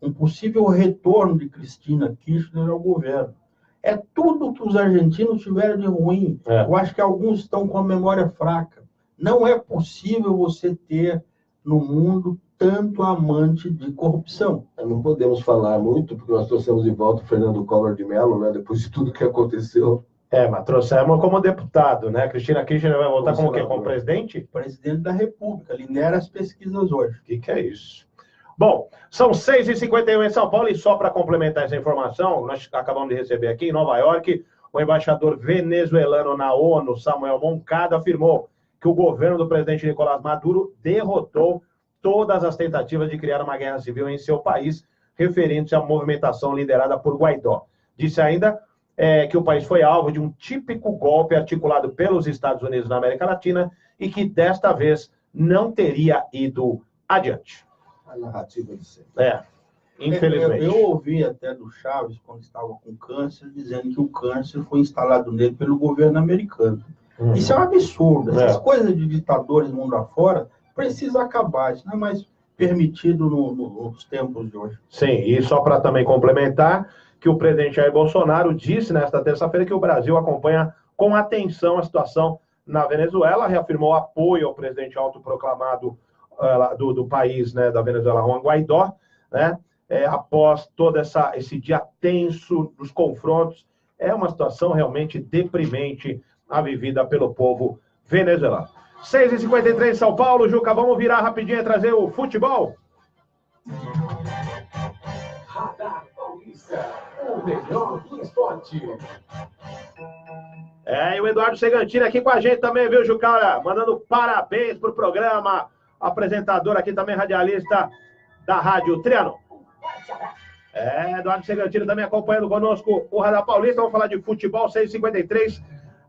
um possível retorno de Cristina Kirchner ao governo. É tudo que os argentinos tiveram de ruim. Eu acho que alguns estão com a memória fraca. Não é possível você ter no mundo tanto amante de corrupção. Não podemos falar muito, porque nós trouxemos de volta o Fernando Collor de Mello, né, depois de tudo que aconteceu. Mas trouxemos como deputado, né? Cristina Kirchner vai voltar como o quê? Como presidente? Presidente da República, lidera as pesquisas hoje. O que é isso? Bom, são 6h51 em São Paulo, e só para complementar essa informação, nós acabamos de receber aqui em Nova York, o embaixador venezuelano na ONU, Samuel Moncada, afirmou que o governo do presidente Nicolás Maduro derrotou todas as tentativas de criar uma guerra civil em seu país, referindo-se à movimentação liderada por Guaidó. Disse ainda que o país foi alvo de um típico golpe articulado pelos Estados Unidos na América Latina e que desta vez não teria ido adiante. A narrativa de sempre. infelizmente. Eu ouvi até do Chaves, quando estava com câncer, dizendo que o câncer foi instalado nele pelo governo americano. Isso é um absurdo. Essas coisas de ditadores mundo afora precisa acabar. Isso não é mais permitido nos tempos de hoje. Sim, e só para também complementar, que o presidente Jair Bolsonaro disse nesta terça-feira que o Brasil acompanha com atenção a situação na Venezuela, reafirmou apoio ao presidente autoproclamado do país, né, da Venezuela, Juan Guaidó, né, após todo esse dia tenso dos confrontos. É uma situação realmente deprimente a vivida pelo povo venezuelano. 6h53 em São Paulo, Juca, vamos virar rapidinho e trazer o futebol? Radar Paulista, o melhor do esporte. E o Eduardo Segantini aqui com a gente também, viu, Juca? Mandando parabéns pro programa. Apresentador aqui também, radialista da Rádio Trianon. Eduardo Segantini também acompanhando conosco o Radar Paulista. Vamos falar de futebol, 6h53.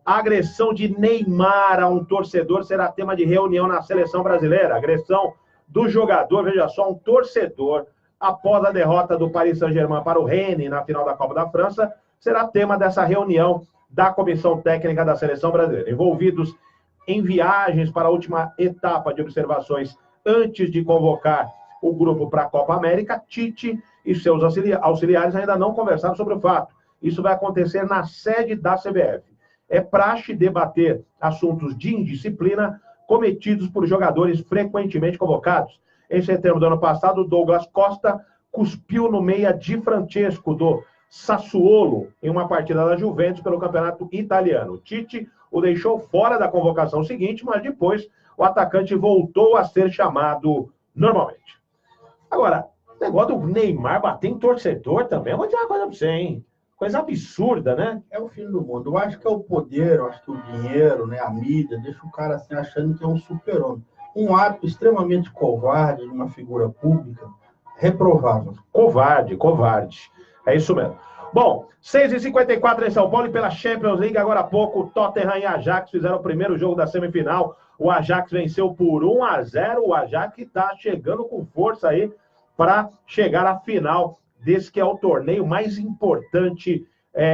A agressão de Neymar a um torcedor será tema de reunião na seleção brasileira. Agressão do jogador, veja só, um torcedor, após a derrota do Paris Saint-Germain para o Rennes na final da Copa da França, será tema dessa reunião da Comissão Técnica da Seleção Brasileira. Envolvidos em viagens para a última etapa de observações antes de convocar o grupo para a Copa América, Tite e seus auxiliares ainda não conversaram sobre o fato. Isso vai acontecer na sede da CBF. É praxe debater assuntos de indisciplina cometidos por jogadores frequentemente convocados. Em setembro do ano passado, Douglas Costa cuspiu no meia Di Francesco do Sassuolo em uma partida da Juventus pelo campeonato italiano. Tite o deixou fora da convocação seguinte, mas depois o atacante voltou a ser chamado normalmente. Agora, o negócio do Neymar bater em torcedor também, eu vou dizer uma coisa pra você, hein? Coisa absurda, né? É o fim do mundo. Eu acho que é o poder, eu acho que o dinheiro, né, a mídia, deixa o cara assim achando que é um super-homem. Um ato extremamente covarde de uma figura pública, reprovável. Covarde. É isso mesmo. Bom, 6h54 em São Paulo e pela Champions League, agora há pouco, Tottenham e Ajax fizeram o primeiro jogo da semifinal. O Ajax venceu por 1-0. O Ajax está chegando com força aí para chegar à final desse que é o torneio mais importante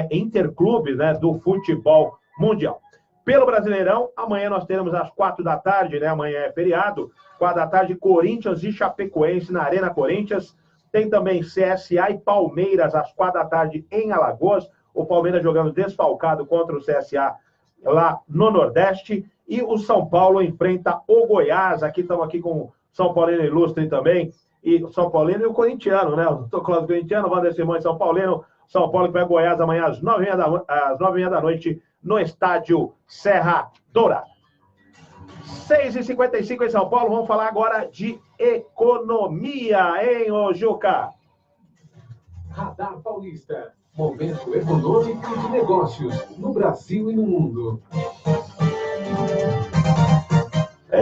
interclube, né, do futebol mundial. Pelo Brasileirão, amanhã nós teremos às 4 da tarde, né, amanhã é feriado, 4 da tarde, Corinthians e Chapecoense na Arena Corinthians. Tem também CSA e Palmeiras às 4 da tarde em Alagoas. O Palmeiras jogando desfalcado contra o CSA lá no Nordeste. E o São Paulo enfrenta o Goiás. Aqui estamos aqui com o São Paulino Ilustre também. E o São Paulino e o corintiano, né? O Cláudio Corintiano, Wander Simões, São Paulino. São Paulo que vai a Goiás amanhã às 9h30 da noite no estádio Serra Dourada. 6h55 em São Paulo. Vamos falar agora de economia, hein, ô Juca? Radar Paulista, momento econômico e de negócios no Brasil e no mundo.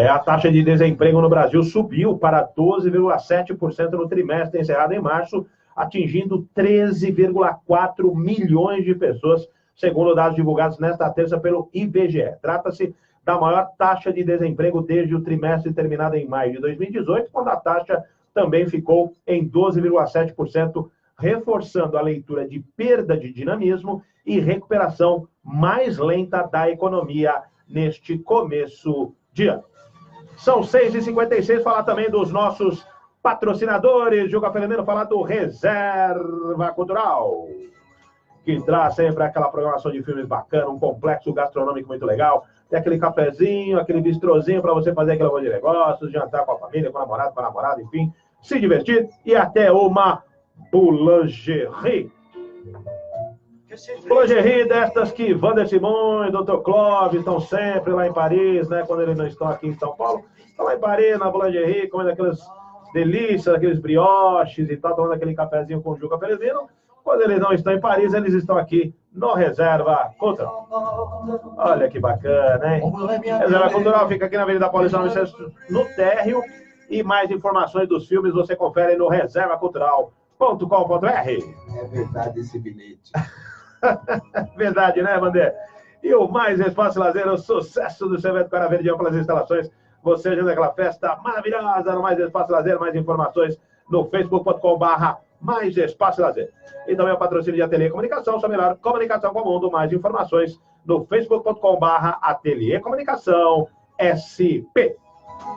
A taxa de desemprego no Brasil subiu para 12,7% no trimestre encerrado em março, atingindo 13,4 milhões de pessoas, segundo dados divulgados nesta terça pelo IBGE. Trata-se da maior taxa de desemprego desde o trimestre terminado em maio de 2018, quando a taxa também ficou em 12,7%, reforçando a leitura de perda de dinamismo e recuperação mais lenta da economia neste começo de ano. São 6h56, falar também dos nossos patrocinadores. Juca Felimeno, falar do Reserva Cultural, que traz sempre aquela programação de filmes bacana, um complexo gastronômico muito legal. Tem aquele cafezinho, aquele bistrozinho para você fazer aquele almoço de negócios, jantar com a família, com o namorado, com a namorada, enfim, se divertir. E até uma boulangerie. Boulangerie destas que Wander Simões, Dr. Clóvis estão sempre lá em Paris, né? Quando eles não estão aqui em São Paulo, estão lá em Paris, na boulangerie, comendo aquelas delícias, aqueles brioches e tal, tomando aquele cafezinho com o Juca Felimeno. Quando eles não estão em Paris, eles estão aqui no Reserva Cultural. Olha que bacana, hein? Reserva Cultural fica aqui na Avenida Paulista, no térreo. E mais informações dos filmes você confere no reservacultural.com.br. É verdade esse bilhete. Verdade, né, Wander? E o Mais Espaço Lazer, o sucesso do seu evento Cara Verde, amplas instalações. Você ajuda aquela festa maravilhosa no Mais Espaço Lazer. Mais informações no facebook.com/Mais mais espaço e lazer. E também o patrocínio de Ateliê Comunicação, sua melhor comunicação com o mundo. Mais informações no facebook.com/Ateliê Comunicação SP.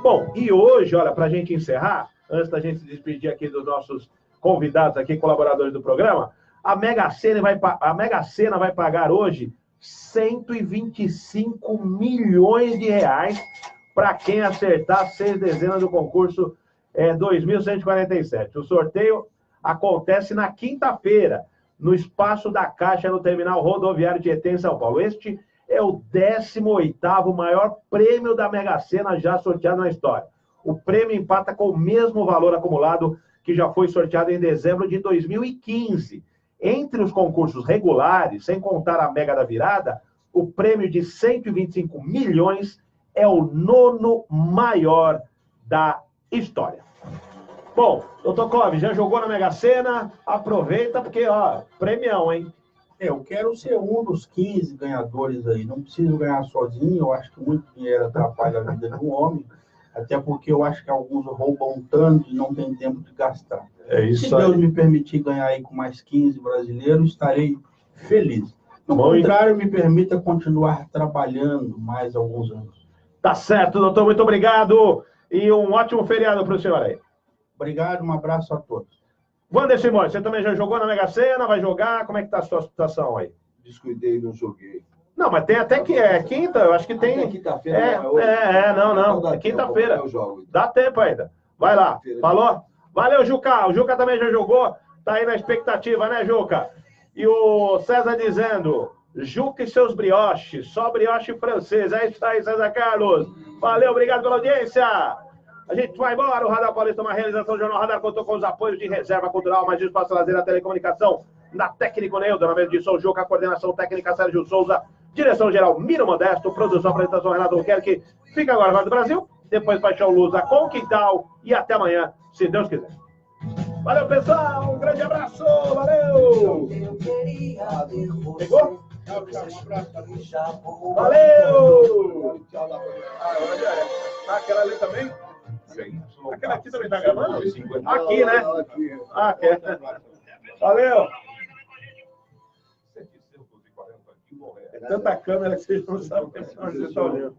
Bom, e hoje, olha, para a gente encerrar, antes da gente se despedir aqui dos nossos convidados aqui, colaboradores do programa, a Mega Sena vai pagar hoje 125 milhões de reais para quem acertar 6 dezenas do concurso 2147. O sorteio acontece na quinta-feira, no Espaço da Caixa, no Terminal Rodoviário de Tietê, em São Paulo. Este é o 18º maior prêmio da Mega Sena já sorteado na história. O prêmio empata com o mesmo valor acumulado que já foi sorteado em dezembro de 2015. Entre os concursos regulares, sem contar a Mega da Virada, o prêmio de 125 milhões é o 9º maior da história. Bom, doutor Clóvis, já jogou na Mega Sena? Aproveita, porque, ó, premião, hein? Eu quero ser um dos 15 ganhadores aí. Não preciso ganhar sozinho, eu acho que muito dinheiro atrapalha a vida de um homem, até porque eu acho que alguns roubam tanto e não tem tempo de gastar. É isso. Se Deus me permitir ganhar aí com mais 15 brasileiros, estarei feliz. No contrário, me permita continuar trabalhando mais alguns anos. Tá certo, doutor. Muito obrigado. E um ótimo feriado para o senhor aí. Obrigado, um abraço a todos. Wander Simões, você também já jogou na Mega Sena? Vai jogar? Como é que tá a sua situação aí? Descuidei, não joguei. Não, mas tem até que é quinta, eu acho que tem. Até quinta-feira. Não. É quinta-feira. Dá tempo ainda. Vai lá. Falou? Valeu, Juca. O Juca também já jogou. Tá aí na expectativa, né, Juca? E o César dizendo, Juca e seus brioches, só brioche francês. É isso aí, César Carlos. Valeu, obrigado pela audiência. A gente vai embora. O Radar Paulista, uma realização do Jornal Radar, contou com os apoios de Reserva Cultural, mais espaço lazer, a telecomunicação, na técnico Neuda, na mesa de São Juca, coordenação técnica Sérgio Souza, direção-geral Miro Modesto, produção, apresentação Renato Albuquerque. Fica agora no do Brasil, depois Paixão Lusa com Quintal e até amanhã, se Deus quiser. Valeu, pessoal. Um grande abraço. Valeu. Pegou? Valeu. Aquela ali também? Sim. Aquela aqui também tá gravando? Aqui, né? Aqui. Valeu. É tanta câmera que vocês não sabem o que vocês estão olhando.